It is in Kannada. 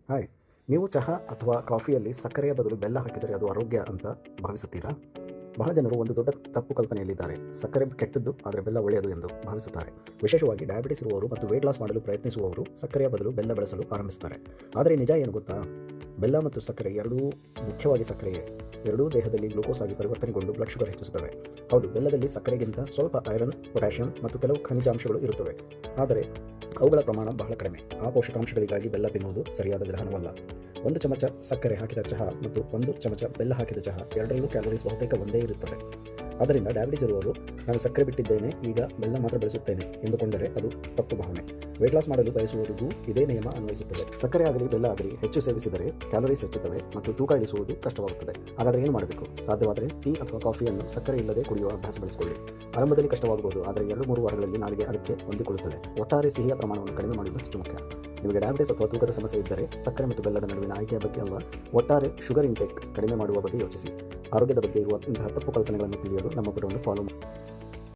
ಹಾಯ್. ನೀವು ಚಹಾ ಅಥವಾ ಕಾಫಿಯಲ್ಲಿ ಸಕ್ಕರೆಯ ಬದಲು ಬೆಲ್ಲ ಹಾಕಿದರೆ ಅದು ಆರೋಗ್ಯ ಅಂತ ಭಾವಿಸುತ್ತೀರಾ? ಬಹಳ ಜನರು ಒಂದು ದೊಡ್ಡ ತಪ್ಪು ಕಲ್ಪನೆಯಲ್ಲಿದ್ದಾರೆ. ಸಕ್ಕರೆ ಕೆಟ್ಟದ್ದು, ಆದರೆ ಬೆಲ್ಲ ಒಳ್ಳೆಯದು ಎಂದು ಭಾವಿಸುತ್ತಾರೆ. ವಿಶೇಷವಾಗಿ ಡಯಾಬಿಟಿಸ್ ಇರುವವರು ಮತ್ತು ವೇಟ್ ಲಾಸ್ ಮಾಡಲು ಪ್ರಯತ್ನಿಸುವವರು ಸಕ್ಕರೆಯ ಬದಲು ಬೆಲ್ಲ ಬಳಸಲು ಆರಂಭಿಸುತ್ತಾರೆ. ಆದರೆ ನಿಜ ಏನು ಗೊತ್ತಾ? ಬೆಲ್ಲ ಮತ್ತು ಸಕ್ಕರೆ ಎರಡೂ, ಮುಖ್ಯವಾಗಿ ಸಕ್ಕರೆಯೇ, ಎರಡೂ ದೇಹದಲ್ಲಿ ಗ್ಲೂಕೋಸ್ ಆಗಿ ಪರಿವರ್ತನೆಗೊಂಡು ಬ್ಲಡ್ ಶುಗರ್ ಹೆಚ್ಚಿಸುತ್ತವೆ. ಹೌದು, ಬೆಲ್ಲದಲ್ಲಿ ಸಕ್ಕರೆಗಿಂತ ಸ್ವಲ್ಪ ಐರನ್, ಪೊಟ್ಯಾಷಿಯಂ ಮತ್ತು ಕೆಲವು ಖನಿಜಾಂಶಗಳು ಇರುತ್ತವೆ. ಆದರೆ ಅವುಗಳ ಪ್ರಮಾಣ ಬಹಳ ಕಡಿಮೆ. ಆ ಪೋಷಕಾಂಶಗಳಿಗಾಗಿ ಬೆಲ್ಲ ತಿನ್ನುವುದು ಸರಿಯಾದ ವಿಧಾನವಲ್ಲ. 1 ಚಮಚ ಸಕ್ಕರೆ ಹಾಕಿದ ಚಹಾ ಮತ್ತು 1 ಚಮಚ ಬೆಲ್ಲ ಹಾಕಿದ ಚಹಾ ಎರಡರಲ್ಲೂ ಕ್ಯಾಲೋರೀಸ್ ಬಹುತೇಕ ಒಂದೇ ಇರುತ್ತದೆ. ಆದ್ದರಿಂದ ಡಯಾಬಿಟಿಸ್ ಇರುವವರು ನಾನು ಸಕ್ಕರೆ ಬಿಟ್ಟಿದ್ದೇನೆ, ಈಗ ಬೆಲ್ಲ ಮಾತ್ರ ಬಳಸುತ್ತೇನೆ ಎಂದುಕೊಂಡರೆ ಅದು ತಪ್ಪು ಭಾವನೆ. ವೇಟ್ ಲಾಸ್ ಮಾಡಲು ಬಯಸುವವರಿಗೂ ಇದೇ ನಿಯಮ ಅನ್ವಯಿಸುತ್ತದೆ. ಸಕ್ಕರೆ ಆಗಲಿ ಬೆಲ್ಲ ಆಗಲಿ ಹೆಚ್ಚು ಸೇವಿಸಿದರೆ ಕ್ಯಾಲೋರೀಸ್ ಹೆಚ್ಚುತ್ತವೆ ಮತ್ತು ತೂಕ ಇಳಿಸುವುದು ಕಷ್ಟವಾಗುತ್ತದೆ. ಹಾಗಾದರೆ ಏನು ಮಾಡಬೇಕು? ಸಾಧ್ಯವಾದರೆ ಟೀ ಅಥವಾ ಕಾಫಿಯನ್ನು ಸಕ್ಕರೆ ಇಲ್ಲದೆ ಕುಡಿಯುವ ಅಭ್ಯಾಸ ಬೆಳೆಸಿಕೊಳ್ಳಿ. ಆರಂಭದಲ್ಲಿ ಕಷ್ಟವಾಗಬಹುದು, ಆದರೆ 2-3 ವಾರಗಳಲ್ಲಿ ನಾಲಿಗೆ ಅದಕ್ಕೆ ಹೊಂದಿಕೊಳ್ಳುತ್ತದೆ. ಒಟ್ಟಾರೆ ಸಿಹಿಯ ಪ್ರಮಾಣವನ್ನು ಕಡಿಮೆ ಮಾಡುವುದು ಹೆಚ್ಚು ಮುಖ್ಯ. ನಿಮಗೆ ಡಯಾಬಿಟಿಸ್ ಅಥವಾ ತೂಕದ ಸಮಸ್ಯೆ ಇದ್ದರೆ ಸಕ್ಕರೆ ಮತ್ತು ಬೆಲ್ಲದ ನಡುವಿನ ಆಯ್ಕೆಯ ಬಗ್ಗೆ ಅಲ್ಲ, ಒಟ್ಟಾರೆ ಶುಗರ್ ಇಂಟೇಕ್ ಕಡಿಮೆ ಮಾಡುವ ಬಗ್ಗೆ ಯೋಚಿಸಿ. ಆರೋಗ್ಯದ ಬಗ್ಗೆ ಇರುವ ಇಂತಹ ತಪ್ಪು ಕಲ್ಪನೆಗಳನ್ನು ತಿಳಿಯಲು ನಮ್ಮ ಪುಟವನ್ನು ಫಾಲೋ ಮಾಡಿ.